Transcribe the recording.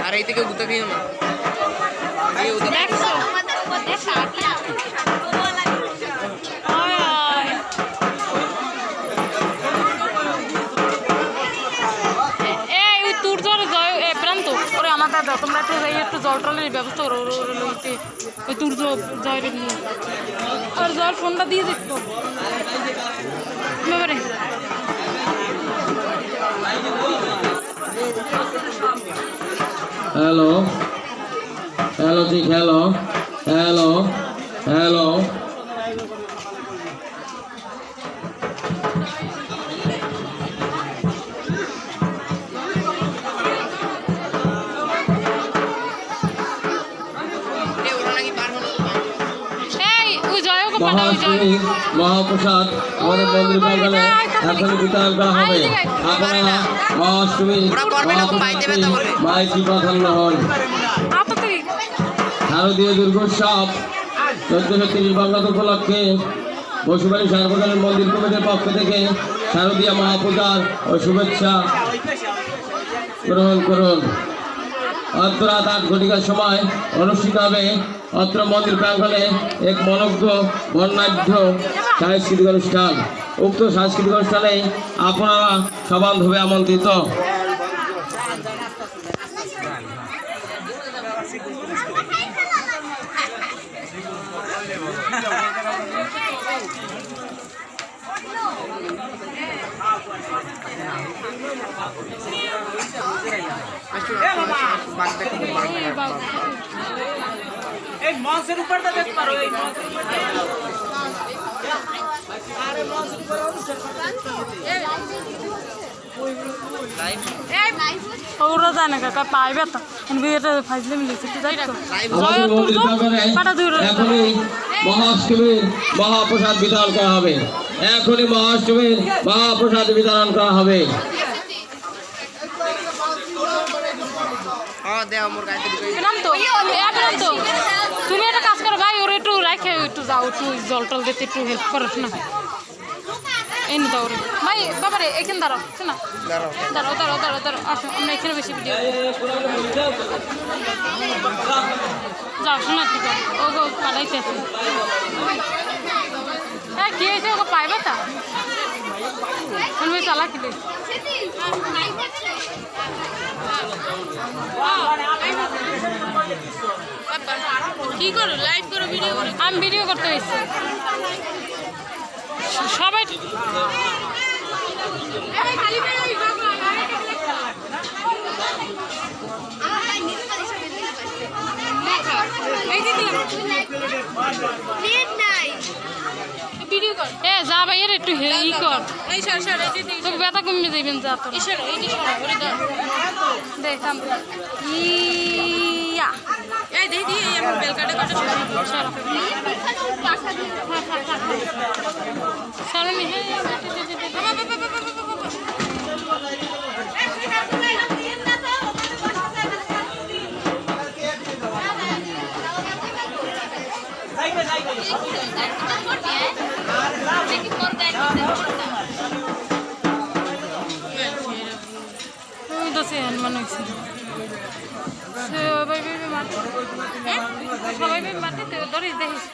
আর এই থেকে গুতা খেয়ে না তোমরা একটু জল টলের ব্যবস্থা করো লইতে ওই তোর জয়ের নিয়ে আর জল ফোনটা দিয়ে দেখতো ব্যাপারে হ্যালো হ্যালো ঠিক হ্যালো হ্যালো হ্যালো মহাপ্রসাদ আমাদের মন্দির প্রাঙ্গণে এখনই বিতরণ করা হবে। আপনারা মহাষ্টমী মাইকি প্রাধান্য হন। শারদীয় দুর্গোৎসব 1430 বঙ্গাব্দ উপলক্ষে বসুবাড়ি সার্বজনীন মন্দির কমিটির পক্ষ থেকে শারদীয় মহাপূজার ও শুভেচ্ছা গ্রহণ করুন। অর্ধরাত 8 ঘটিকার সময় অনুষ্ঠিত হবে অত্র মন্দির প্রাঙ্গণে এক মনোজ্ঞ বর্ণাঢ্য সাংস্কৃতিক অনুষ্ঠান। উক্ত সাংস্কৃতিক অনুষ্ঠানে আপনারা সবান্ধবে আমন্ত্রিত। এই মঞ্চের উপরটা দেখতে পারো এই মঞ্চের আরে মঞ্চের উপরে অনুষ্ঠান ওরা জানে কাকা পাইবে তো বিয়েটা ফাইজলে মিলেছে যাই তো এখনই মহাষ্টমীর মহাপ্রসাদ বিতরণ করা হবে। এখনই মহাষ্টমীর মহাপ্রসাদ বিতরণ করা হবে। তুমি একটা কাজ করো ভাই ওরা একটু রাখে একটু যাও একটু জল টল দিতে একটু হেল্প করো না এনে দাও রে ভাই বাবারে এখানে দাঁড়াও শোনা দাঁড়াও দাঁড়াও দাঁড়াও দাঁড়াও আসো আমরা এখানে বেশি ভিডিও যাও শোনা ঠিক আছে ও গো পালাইতে আছে হ্যাঁ কি হয়েছে ওকে পাইবে তা শুনবে চালা কিলে কি করো লাইভ করো ভিডিও করো আমি ভিডিও করতে হয়েছি সবাই ভিডিও কর এ যা ভাই এর একটু ই কর এই সর সর তোকে ব্যথা কমে যাবেন যা তোর এই সর এই সর ওরে দাও দেখাম ইয়া এই দেই দি এই আমার বেল কাটে কাটে সর সর মি হে হনুমান হয়েছে সবাই মারতে সবাই মারতে ধরিস দেখিস